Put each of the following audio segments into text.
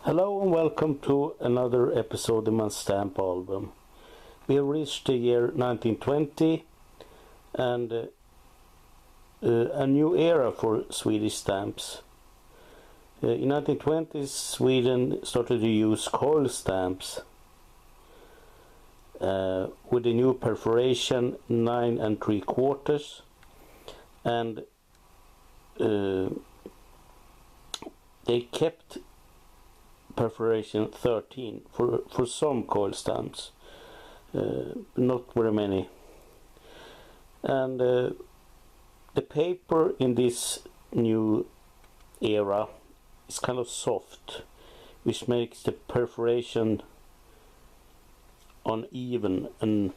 Hello and welcome to another episode in my stamp album. We have reached the year 1920 and a new era for Swedish stamps. In 1920s, Sweden started to use coil stamps with a new perforation 9 3/4 and they kept perforation 13 for some coil stamps, not very many. And the paper in this new era is kind of soft, which makes the perforation uneven, and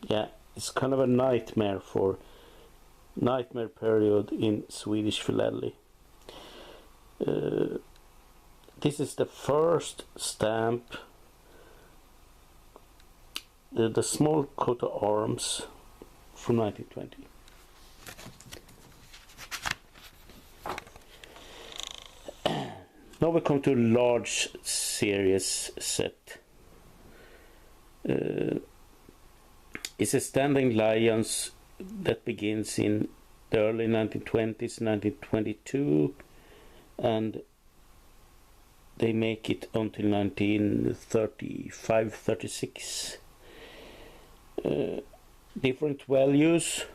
yeah, it's kind of a nightmare period in Swedish philately. This is the first stamp, the small coat of arms from 1920. Now we come to a large series set. It's a standing lions that begins in the early 1920s, 1922, and they make it until 1935-36. Different values,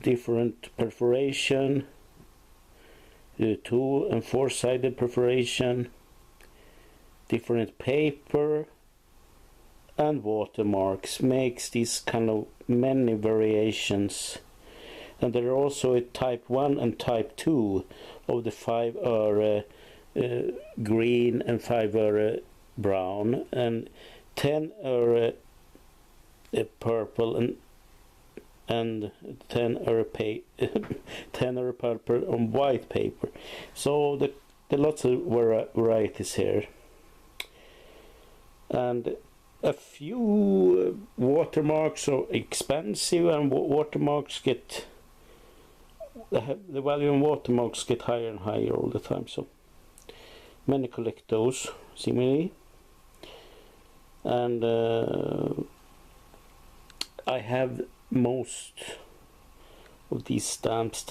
different perforation, 2 and 4-sided perforation, different paper, and watermarks makes these kind of many variations. And there are also a type 1 and type 2 of the 5 öre green and 5 öre brown, and 10 öre purple and 10 öre 10 öre purple on white paper. So there are lots of varieties here, and a few watermarks are expensive, and watermarks get the value of watermarks get higher and higher all the time. So many collect those seemingly, and I have most of these stamps.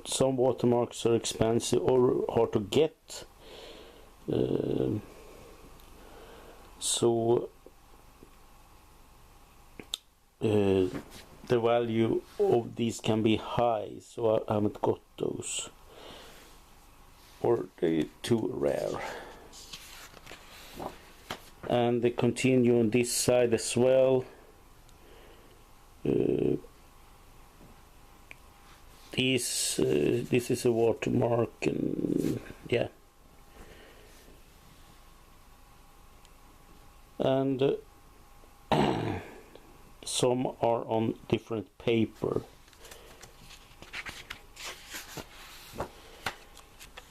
Some watermarks are expensive or hard to get, so the value of these can be high, so I haven't got those, or they're too rare. And they continue on this side as well. This is a watermark, and yeah, and some are on different paper.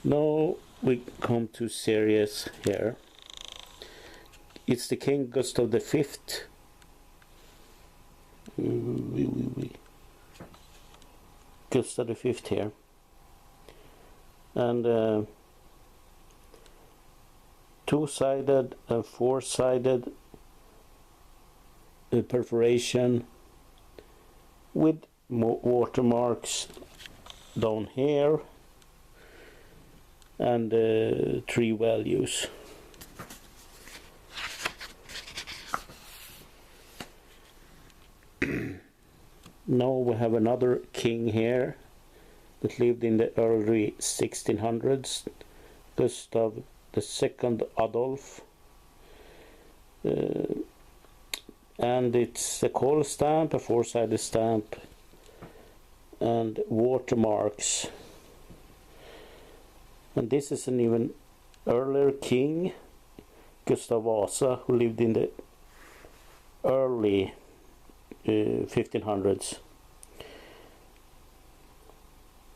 Now we come to series here. It's the King Gustav V. Gustav V here, and 2-sided and 4-sided perforation with watermarks down here, and 3 values. Now we have another king here that lived in the early 1600s, Gustav II Adolf, and it's a coil stamp, a 4-sided stamp, and watermarks. And this is an even earlier king, Gustav Vasa, who lived in the early 1500s,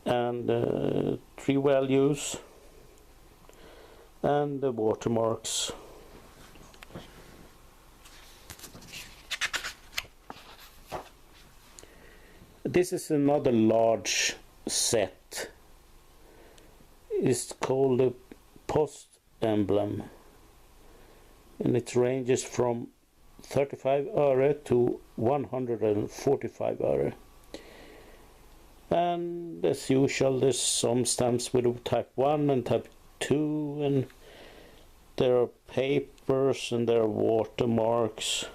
and 3 values and the watermarks. This is another large set. It's called the emblem, and it ranges from 35 öre to 145 öre. And as usual, there's some stamps with type 1 and type 2, and there are papers and there are watermarks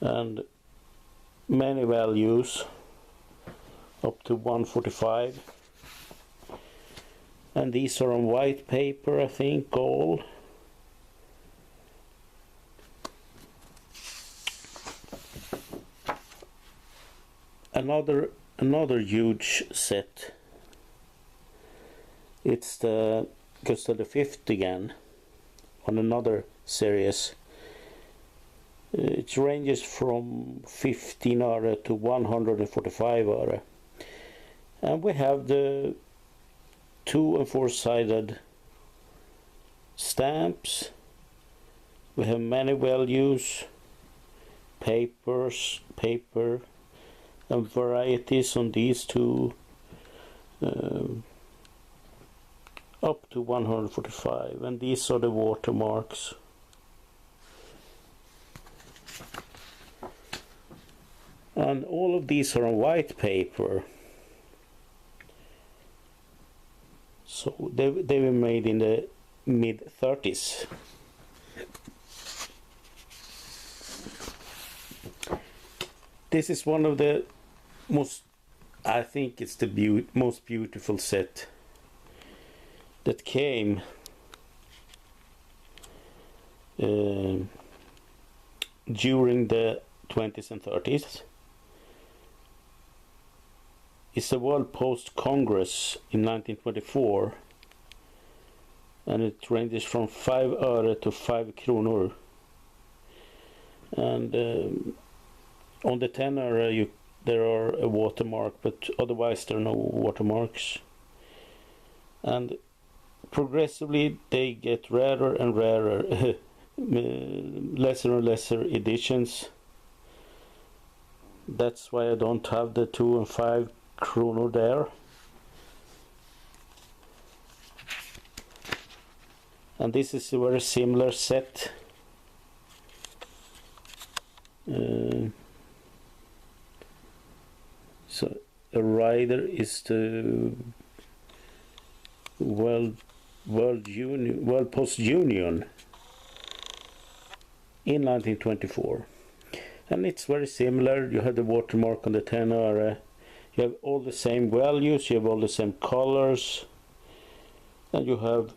and many values up to 145. And these are on white paper, I think, all. Another huge set. It's the Gustav V again, on another series. It ranges from 15 öre to 145 öre. And we have the 2 and 4 sided stamps. We have many values, paper, and varieties on these two, up to 145, and these are the watermarks. And all of these are on white paper, so they were made in the mid-30s. This is one of the most, I think it's the most beautiful set that came during the 20s and 30s. It's the World Post Congress in 1924, and it ranges from 5 öre to 5 kronor. And on the 10 öre there are a watermark, but otherwise there are no watermarks. And progressively they get rarer and rarer, lesser and lesser editions. That's why I don't have the 2 and 5 kronor there. And this is a very similar set. So a rider is the World Post Union in 1924, and it's very similar. You have the watermark on the 10 öre. You have all the same values. You have all the same colors, and you have.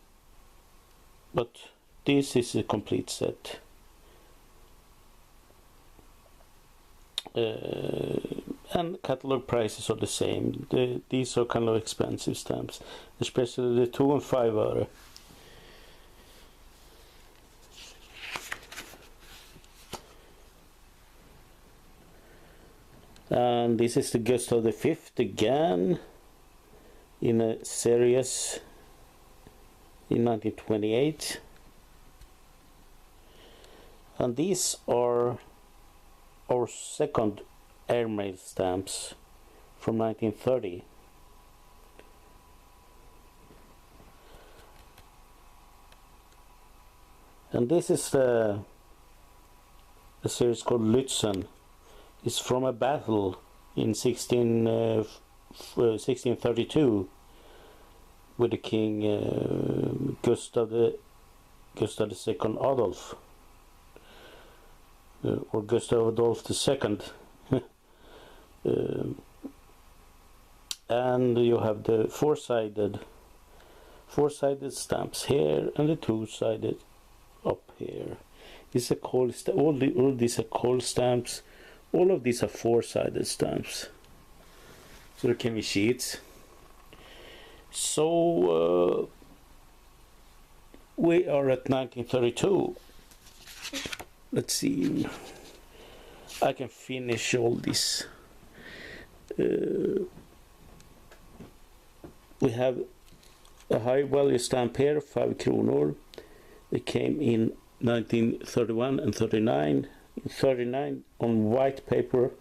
But this is a complete set. And catalog prices are the same. These are kind of expensive stamps, especially the 2 and 5 öre. And this is the Gustav V again, in a series in 1928. And these are our second airmail stamps from 1930. And this is the series called Lützen. It's from a battle in 1632 with the king Gustav II Adolf, or Gustav Adolf II. And you have the four-sided stamps here and the two-sided up here. It's a coal all these are coal stamps. All of these are four-sided stamps, so there can be sheets. So we are at 1932. Let's see. I can finish all this. We have a high value stamp here, 5 kronor. It came in 1931 and 39. 39 on white paper.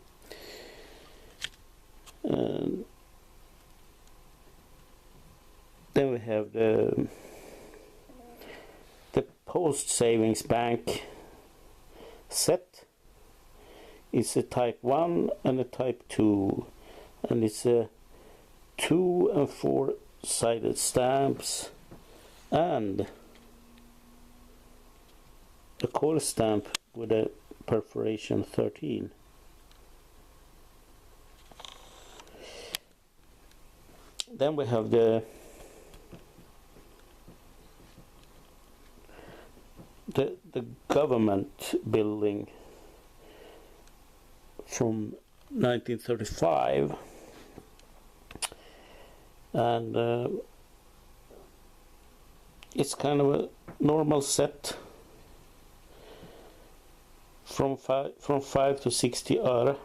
Then we have the Post Savings Bank set. It's a type 1 and a type 2, and it's a 2 and 4 sided stamps and a core stamp with a perforation 13. Then we have the government building from 1935, and it's kind of a normal set from 5 to 60 öre,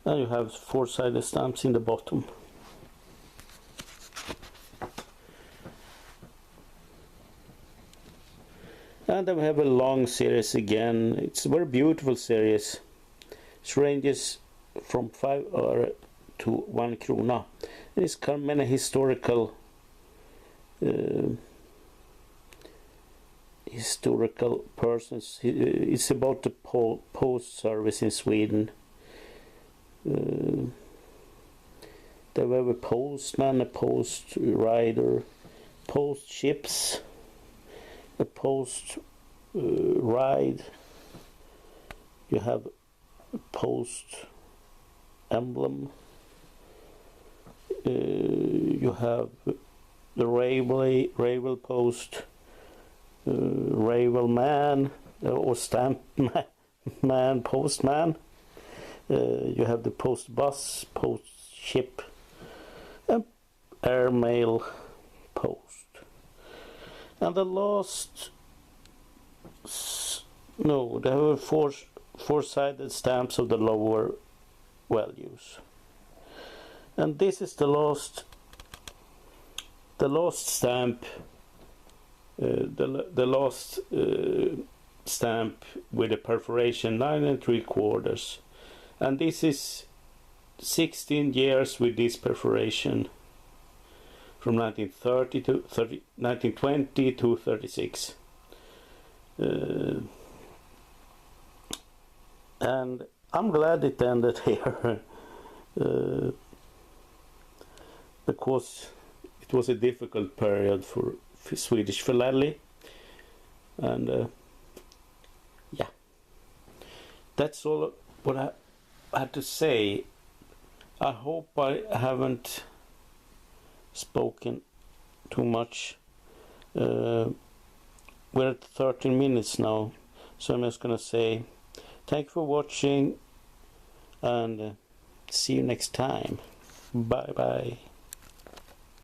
and you have 4-sided stamps in the bottom. And then we have a long series again. It's a very beautiful series. It ranges from 5 öre to 1 krona. And it's kind of many historical persons. It's about the post service in Sweden. There were a postman, a post rider, post ships, a post ride. You have a post emblem. You have the railway post, railway man or stamp man, postman. You have the post bus, post ship, and airmail post. And the last, no, there were four-sided stamps of the lower values. And this is the last stamp, the last stamp with a perforation 9 3/4, and this is 16 years with this perforation, from 1930 to 1920 to 36. And I'm glad it ended here, because it was a difficult period for Swedish Philately, and yeah, that's all what I had to say. I hope I haven't spoken too much. We're at 13 minutes now, so I'm just gonna say thank you for watching, and see you next time. Bye bye.